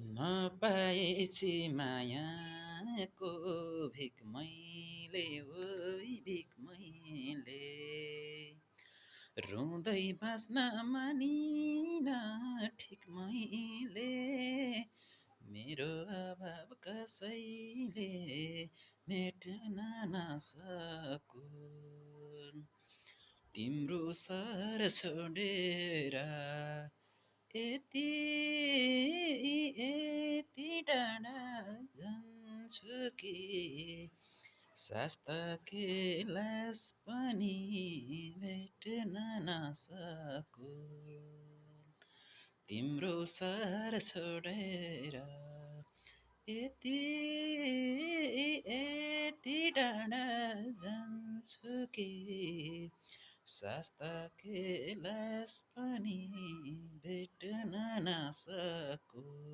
नपाएछि मायाको भिख मैले ओइ भिख मैले रुँदै बाँच्न मानिन ठिक मैले मेरो अभाव कसैले मेट्न नसकुन् तिम्रो सर छोडेर यति यति टाढा जान्छु कि शास्ता कैलाश पनि भेट्न नसकुन् तिम्रो सर छोडेर यति यति टाढा जान्छु कि शास्ता कैलाश पनि भेट्न नसकुन्